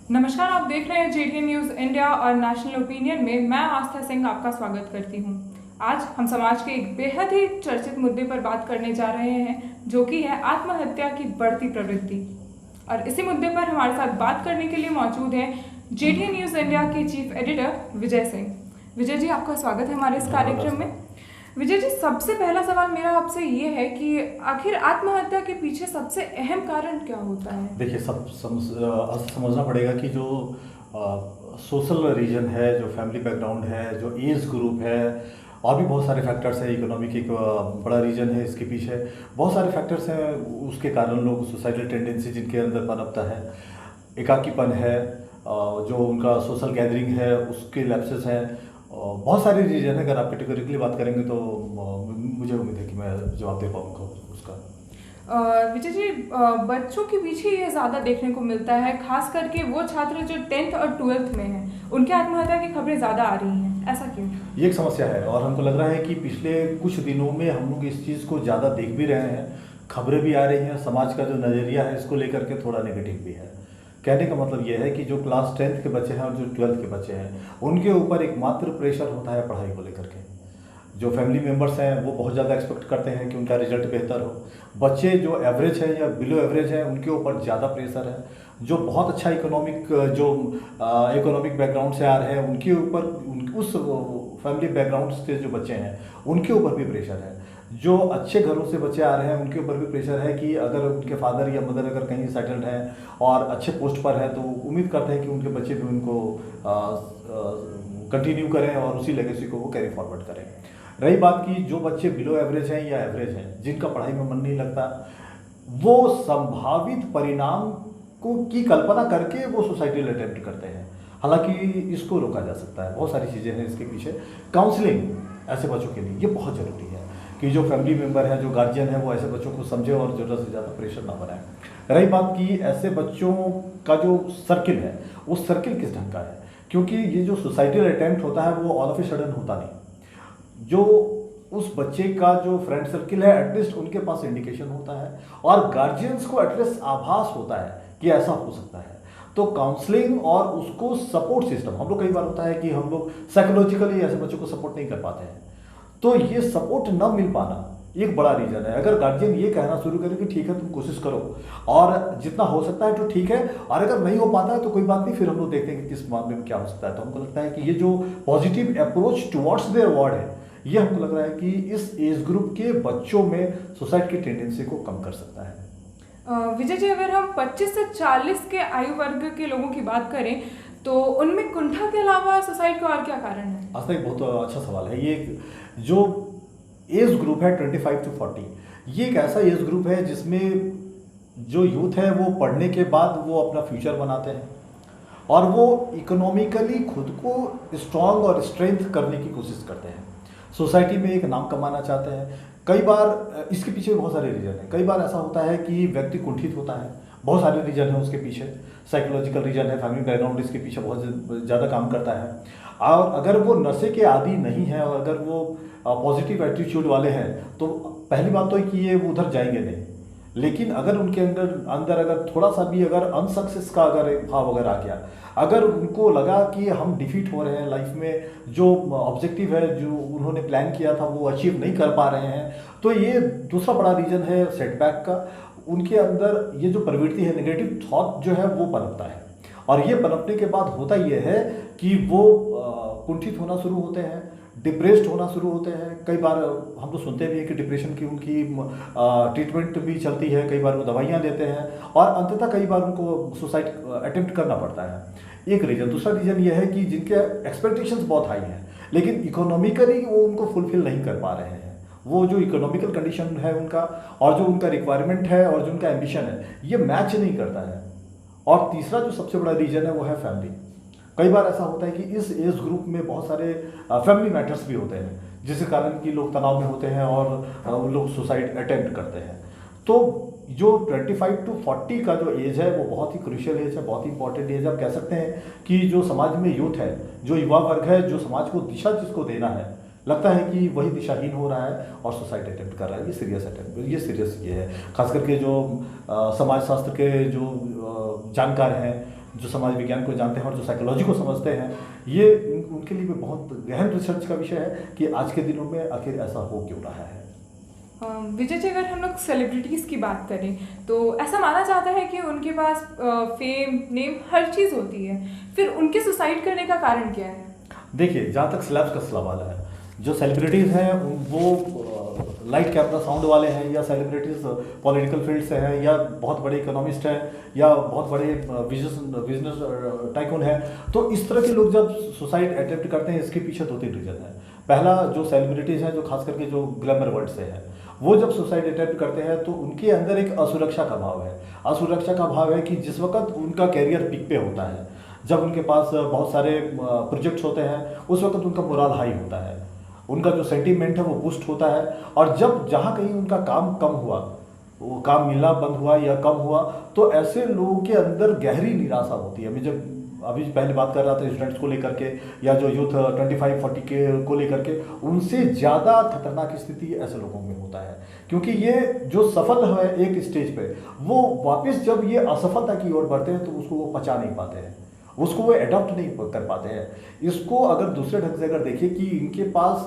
नमस्कार, आप देख रहे हैं जेडीएन न्यूज़ इंडिया और नेशनल ओपिनियन में मैं आस्था सिंह आपका स्वागत करती हूं। आज हम समाज के एक बेहद ही चर्चित मुद्दे पर बात करने जा रहे हैं, जो कि है आत्महत्या की बढ़ती प्रवृत्ति। और इसी मुद्दे पर हमारे साथ बात करने के लिए मौजूद हैं जेडीएन न्यूज़ इंडिया के चीफ एडिटर विजय सिंह। विजय जी, आपका स्वागत है हमारे इस कार्यक्रम में। विजय जी, सबसे पहला सवाल मेरा आपसे ये है कि आखिर आत्महत्या के पीछे सबसे अहम कारण क्या होता है? देखिए, समझना पड़ेगा कि जो सोशल रीजन है, जो फैमिली बैकग्राउंड है, जो एज ग्रुप है, और भी बहुत सारे फैक्टर्स हैं। इकोनॉमिक एक बड़ा रीजन है इसके पीछे। बहुत सारे फैक्टर्स हैं, उसके कारण लोग सुसाइडल टेंडेंसी जिनके अंदर पनपता है, एकाकीपन है, जो उनका सोशल गैदरिंग है उसके लैप्सेस हैं। बहुत सारे रीजन है। अगर आप कैटेगोरिकली बात करेंगे तो मुझे उम्मीद है कि मैं जवाब दे पाऊँगा उसका। विजय जी, बच्चों के पीछे ये ज़्यादा देखने को मिलता है, खास करके वो छात्र जो 10th और 12th में हैं, उनके आत्महत्या की खबरें ज़्यादा आ रही हैं। ऐसा क्यों? ये एक समस्या है और हमको लग रहा है कि पिछले कुछ दिनों में हम लोग इस चीज़ को ज़्यादा देख भी रहे हैं। खबरें भी आ रही हैं, समाज का जो नज़रिया है इसको लेकर के थोड़ा नेगेटिव भी है। कहने का मतलब ये है कि जो क्लास 10th के बच्चे हैं और जो 12th के बच्चे हैं, उनके ऊपर एकमात्र प्रेशर होता है पढ़ाई को लेकर के। जो फैमिली मेम्बर्स हैं वो बहुत ज़्यादा एक्सपेक्ट करते हैं कि उनका रिजल्ट बेहतर हो। बच्चे जो एवरेज है या बिलो एवरेज है उनके ऊपर ज़्यादा प्रेशर है। जो बहुत अच्छा इकोनॉमिक बैकग्राउंड से आ रहे हैं उनके ऊपर उस फैमिली बैकग्राउंड से जो बच्चे हैं उनके ऊपर भी प्रेशर है। जो अच्छे घरों से बच्चे आ रहे हैं उनके ऊपर भी प्रेशर है कि अगर उनके फादर या मदर अगर कहीं सेटल्ड हैं और अच्छे पोस्ट पर हैं तो उम्मीद करते हैं कि उनके बच्चे भी उनको कंटिन्यू करें और उसी लेगेसी को वो कैरी फॉरवर्ड करें। रही बात की जो बच्चे बिलो एवरेज हैं या एवरेज हैं, जिनका पढ़ाई में मन नहीं लगता, वो संभावित परिणाम को की कल्पना करके वो सुसाइडल अटेम्प्ट करते हैं। हालांकि इसको रोका जा सकता है, बहुत सारी चीज़ें हैं इसके पीछे। काउंसलिंग ऐसे बच्चों के लिए ये बहुत ज़रूरी है कि जो फैमिली मेम्बर है, जो गार्जियन है, वो ऐसे बच्चों को समझे और ज़रूरत से ज़्यादा प्रेशर ना बनाए। रही बात की ऐसे बच्चों का जो सर्किल है, वो सर्किल किस ढंग का है, क्योंकि ये जो सुसाइडल अटेम्प्ट होता है वो ऑल ऑफ ए सडन होता नहीं। जो उस बच्चे का जो फ्रेंड सर्किल है एटलीस्ट उनके पास इंडिकेशन होता है और गार्जियंस को एटलीस्ट आभास होता है कि ऐसा हो सकता है। तो काउंसलिंग और उसको सपोर्ट सिस्टम, हम लोग कई बार होता है कि हम लोग साइकोलॉजिकली ऐसे बच्चों को सपोर्ट नहीं कर पाते हैं, तो ये सपोर्ट न मिल पाना एक बड़ा रीजन है। अगर गार्जियन ये कहना शुरू करे कि ठीक है तुम कोशिश करो और जितना हो सकता है तो ठीक है, और अगर नहीं हो पाता है तो कोई बात नहीं, फिर हम लोग देखते हैं कि किस मामले में क्या हो सकता है। तो हमको लगता है कि ये जो positive approach towards their ward है, ये हमको लग रहा है कि इस एज ग्रुप के बच्चों में सुसाइड की टेंडेंसी को कम कर सकता है। विजय जी, अगर हम 25 से 40 के आयु वर्ग के लोगों की बात करें तो उनमें कुंठा के अलावा सुसाइड का और क्या कारण है? आज तक एक बहुत अच्छा सवाल है। ये जो एज ग्रुप है 25 to 40, ये एक ऐसा एज ग्रुप है जिसमें जो यूथ है वो पढ़ने के बाद वो अपना फ्यूचर बनाते हैं और वो इकोनॉमिकली खुद को स्ट्रांग और स्ट्रेंथ करने की कोशिश करते हैं। सोसाइटी में एक नाम कमाना चाहते हैं। कई बार इसके पीछे बहुत सारे रीज़न हैं। कई बार ऐसा होता है कि व्यक्ति कुंठित होता है, बहुत सारे रीज़न हैं उसके पीछे। साइकोलॉजिकल रीज़न है, फैमिली बैकग्राउंड इसके पीछे बहुत ज़्यादा काम करता है। और अगर वो नशे के आदी नहीं है और अगर वो पॉजिटिव एटीट्यूड वाले हैं तो पहली बात तो है कि ये उधर जाएंगे नहीं। लेकिन अगर उनके अंदर अगर थोड़ा सा भी अगर अनसक्सेस का अगर एक भाव अगर आ गया, अगर उनको लगा कि हम डिफीट हो रहे हैं लाइफ में, जो ऑब्जेक्टिव है जो उन्होंने प्लान किया था वो अचीव नहीं कर पा रहे हैं, तो ये दूसरा बड़ा रीजन है सेटबैक का। उनके अंदर ये जो प्रवृत्ति है, नेगेटिव थॉट जो है वो पनपता है और ये पनपने के बाद होता ये है कि वो कुंठित होना शुरू होते हैं, डिप्रेस्ड होना शुरू होते हैं। कई बार हम तो सुनते भी हैं कि डिप्रेशन की उनकी ट्रीटमेंट भी चलती है, कई बार वो दवाइयाँ लेते हैं और अंततः कई बार उनको सुसाइड अटेम्प्ट करना पड़ता है। एक रीज़न। दूसरा रीज़न ये है कि जिनके एक्सपेक्टेशंस बहुत हाई हैं लेकिन इकोनॉमिकली वो उनको फुलफिल नहीं कर पा रहे हैं। वो जो इकोनॉमिकल कंडीशन है उनका और जो उनका रिक्वायरमेंट है और जो उनका एम्बिशन है ये मैच नहीं करता है। और तीसरा जो सबसे बड़ा रीज़न है वो है फैमिली। कई बार ऐसा होता है कि इस एज ग्रुप में बहुत सारे फैमिली मैटर्स भी होते हैं जिसके कारण कि लोग तनाव में होते हैं और लोग सुसाइड अटेम्प्ट करते हैं। तो जो 25 to 40 का जो एज है वो बहुत ही क्रूशियल एज है, बहुत ही इंपॉर्टेंट एज है। आप कह सकते हैं कि जो समाज में यूथ है, जो युवा वर्ग है, जो समाज को दिशा जिसको देना है, लगता है कि वही दिशाहीन हो रहा है और सुसाइड अटेम्प्ट कर रहा है। ये सीरियस अटेम्प्ट, ये सीरियस ये है। खास करके जो समाज शास्त्र के जो जानकार हैं, जो समाज विज्ञान को जानते हैं और जो साइकोलॉजी को समझते हैं, ये उनके लिए भी बहुत गहन रिसर्च का विषय है कि आज के दिनों में आखिर ऐसा हो क्यों रहा है। विजय जी, अगर हम लोग सेलिब्रिटीज़ की बात करें तो ऐसा माना जाता है कि उनके पास फेम, नेम, हर चीज़ होती है, फिर उनके सुसाइड करने का कारण क्या है? देखिए, जहाँ तक स्लैब्स का सवाल है, जो सेलिब्रिटीज़ हैं वो लाइट कैमरा साउंड वाले हैं, या सेलिब्रिटीज़ पॉलिटिकल फील्ड से हैं, या बहुत बड़े इकोनॉमिस्ट हैं, या बहुत बड़े बिजनेस टाइकून हैं, तो इस तरह के लोग जब सुसाइड अटेम्प्ट करते हैं, इसके पीछे 2-3 रीज़न है। पहला, जो सेलिब्रिटीज़ हैं, जो खास करके जो ग्लैमर वर्ल्ड से हैं, वो जब सुसाइड अटेम्प्ट करते हैं तो उनके अंदर एक असुरक्षा का भाव है। असुरक्षा का भाव है कि जिस वक्त उनका कैरियर पीक पे होता है, जब उनके पास बहुत सारे प्रोजेक्ट्स होते हैं, उस वक्त उनका मोरल हाई होता है, उनका जो सेंटीमेंट है वो बूस्ट होता है। और जब जहाँ कहीं उनका काम कम हुआ, वो काम मिलना बंद हुआ या कम हुआ, तो ऐसे लोगों के अंदर गहरी निराशा होती है। मैं जब अभी पहले बात कर रहा था स्टूडेंट्स को लेकर के, या जो यूथ 25-40 के को लेकर के, उनसे ज़्यादा खतरनाक स्थिति ऐसे लोगों में होता है, क्योंकि ये जो सफल है एक स्टेज पे, वो वापस जब ये असफलता की ओर बढ़ते हैं तो उसको वो पचा नहीं पाते हैं, उसको वो एडॉप्ट नहीं कर पाते हैं। इसको अगर दूसरे ढंग से अगर देखिए कि इनके पास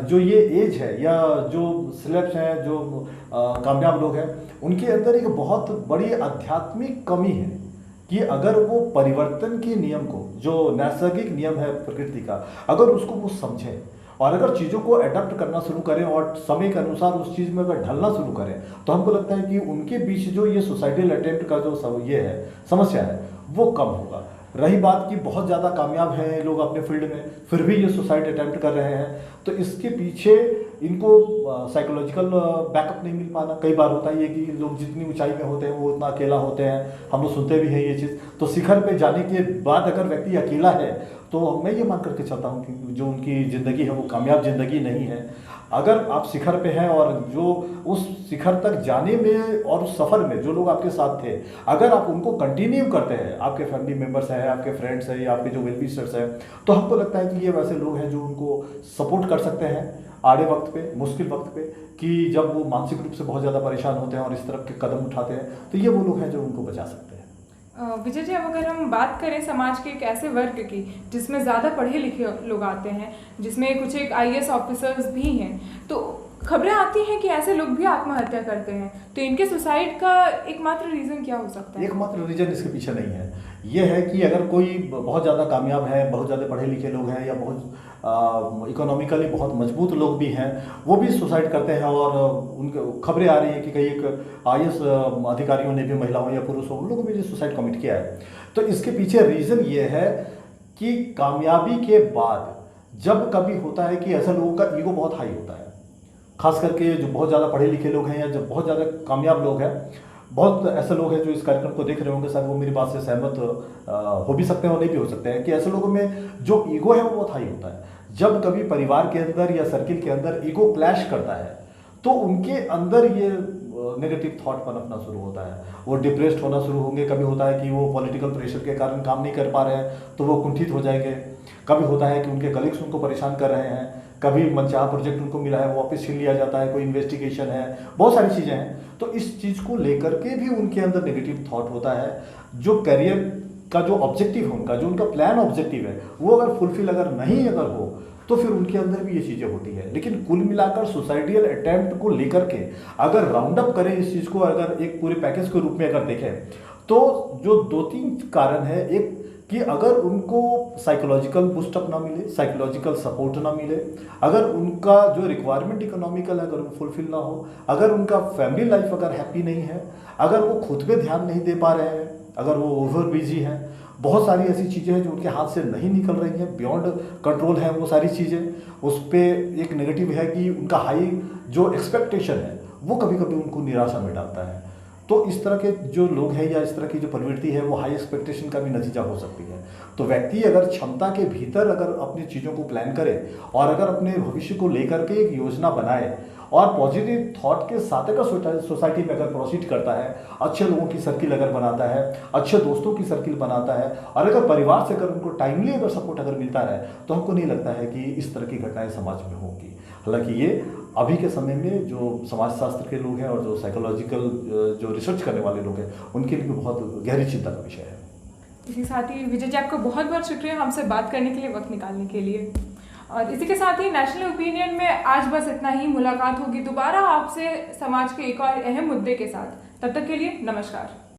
जो ये एज है, या जो सेलेब्स हैं, जो कामयाब लोग हैं, उनके अंदर एक बहुत बड़ी आध्यात्मिक कमी है कि अगर वो परिवर्तन के नियम को, जो नैसर्गिक नियम है प्रकृति का, अगर उसको वो समझें और अगर चीज़ों को अडॉप्ट करना शुरू करें और समय के अनुसार उस चीज़ में अगर ढलना शुरू करें, तो हमको लगता है कि उनके बीच जो ये सुसाइडल अटेम्प्ट का जो ये है समस्या है, वो कम होगा। रही बात कि बहुत ज़्यादा कामयाब हैं लोग अपने फील्ड में, फिर भी ये सुसाइड अटेम्प्ट कर रहे हैं, तो इसके पीछे इनको साइकोलॉजिकल बैकअप नहीं मिल पाना। कई बार होता है ये कि लोग जितनी ऊंचाई में होते हैं वो उतना अकेला होते हैं, हम लोग सुनते भी हैं ये चीज़। तो शिखर पे जाने के बाद अगर व्यक्ति अकेला है, तो मैं ये मान करके चलता हूँ कि जो उनकी ज़िंदगी है वो कामयाब ज़िंदगी नहीं है। अगर आप शिखर पे हैं और जो उस शिखर तक जाने में और उस सफ़र में जो लोग आपके साथ थे, अगर आप उनको कंटिन्यू करते हैं, आपके फैमिली मेम्बर्स हैं, आपके फ्रेंड्स हैं, या आपके जो वेल विशर्स हैं, तो हमको लगता है कि ये वैसे लोग हैं जो उनको सपोर्ट कर सकते हैं आड़े वक्त पे, मुश्किल वक्त पे, कि जब वो मानसिक रूप से बहुत ज़्यादा परेशान होते हैं और इस तरफ के कदम उठाते हैं, तो ये वो लोग हैं जो उनको बचा सकते हैं। विजय जी, अब अगर हम बात करें समाज के एक ऐसे वर्ग की जिसमें ज़्यादा पढ़े लिखे लोग आते हैं, जिसमें कुछ एक IAS ऑफिसर्स भी हैं, तो खबरें आती हैं कि ऐसे लोग भी आत्महत्या करते हैं, तो इनके सुसाइड का एकमात्र रीज़न क्या हो सकता है? एकमात्र रीज़न इसके पीछे नहीं है, ये है कि अगर कोई बहुत ज़्यादा कामयाब है, बहुत ज़्यादा पढ़े लिखे लोग हैं, या बहुत इकोनॉमिकली बहुत मजबूत लोग भी हैं, वो भी सुसाइड करते हैं। और उनके खबरें आ रही हैं कि कई एक IAS अधिकारियों ने भी, महिलाओं या पुरुषों, उन लोगों ने भी सुसाइड कमिट किया है। तो इसके पीछे रीज़न ये है कि कामयाबी के बाद जब कभी होता है कि ऐसे लोगों का ईगो बहुत हाई होता है, खास करके जो बहुत ज़्यादा पढ़े लिखे लोग हैं या जो बहुत ज़्यादा कामयाब लोग हैं। बहुत ऐसे लोग हैं जो इस कार्यक्रम को देख रहे होंगे, शायद वो मेरी बात से सहमत हो भी सकते हैं और नहीं भी हो सकते हैं, कि ऐसे लोगों में जो ईगो है वो बहुत हाई होता है। जब कभी परिवार के अंदर या सर्किल के अंदर ईगो क्लैश करता है, तो उनके अंदर ये नेगेटिव थॉट पनपना शुरू होता है, वो डिप्रेस्ड होना शुरू होंगे। कभी होता है कि वो पॉलिटिकल प्रेशर के कारण काम नहीं कर पा रहे हैं तो वो कुंठित हो जाएंगे। कभी होता है कि उनके कलीग्स उनको परेशान कर रहे हैं, कभी मनचाहा प्रोजेक्ट उनको मिला है वो वापस छीन लिया जाता है, कोई इन्वेस्टिगेशन है, बहुत सारी चीज़ें हैं। तो इस चीज़ को लेकर के भी उनके अंदर नेगेटिव थॉट होता है। जो करियर का जो ऑब्जेक्टिव है उनका, जो उनका प्लान ऑब्जेक्टिव है, वो अगर फुलफिल अगर नहीं अगर हो, तो फिर उनके अंदर भी ये चीज़ें होती है। लेकिन कुल मिलाकर सुसाइडियल अटेम्प्ट को लेकर के अगर राउंड अप करें, इस चीज़ को अगर एक पूरे पैकेज के रूप में अगर देखें, तो जो 2-3 कारण है। एक कि अगर उनको साइकोलॉजिकल बूस्टअप ना मिले, साइकोलॉजिकल सपोर्ट ना मिले, अगर उनका जो रिक्वायरमेंट इकोनॉमिकल है अगर वो फुलफिल ना हो, अगर उनका फैमिली लाइफ अगर हैप्पी नहीं है, अगर वो खुद पे ध्यान नहीं दे पा रहे हैं, अगर वो ओवर बिजी हैं, बहुत सारी ऐसी चीज़ें हैं जो उनके हाथ से नहीं निकल रही हैं, बियॉन्ड कंट्रोल है वो सारी चीज़ें। उस पर एक नेगेटिव है कि उनका हाई जो एक्सपेक्टेशन है वो कभी कभी उनको निराशा में डालता है। तो इस तरह के जो लोग हैं या इस तरह की जो प्रवृत्ति है वो हाई एक्सपेक्टेशन का भी नतीजा हो सकती है। तो व्यक्ति अगर क्षमता के भीतर अगर अपनी चीज़ों को प्लान करे और अगर अपने भविष्य को लेकर के एक योजना बनाए और पॉजिटिव थॉट के साथ अगर सोसाइटी में अगर प्रोसीड करता है, अच्छे लोगों की सर्किल अगर बनाता है, अच्छे दोस्तों की सर्किल बनाता है, और अगर परिवार से अगर उनको टाइमली अगर सपोर्ट अगर मिलता है, तो हमको नहीं लगता है कि इस तरह की घटनाएं समाज में होंगी। हालांकि ये अभी के समय में जो समाजशास्त्र के लोग हैं और जो साइकोलॉजिकल जो रिसर्च करने वाले लोग हैं, उनके लिए बहुत गहरी चिंता का विषय है। इसी साथ ही विजय जी, आपका बहुत बहुत शुक्रिया हमसे बात करने के लिए, वक्त निकालने के लिए। और इसी के साथ ही नेशनल ओपिनियन में आज बस इतना ही। मुलाकात होगी दोबारा आपसे समाज के एक और अहम मुद्दे के साथ। तब तक के लिए नमस्कार।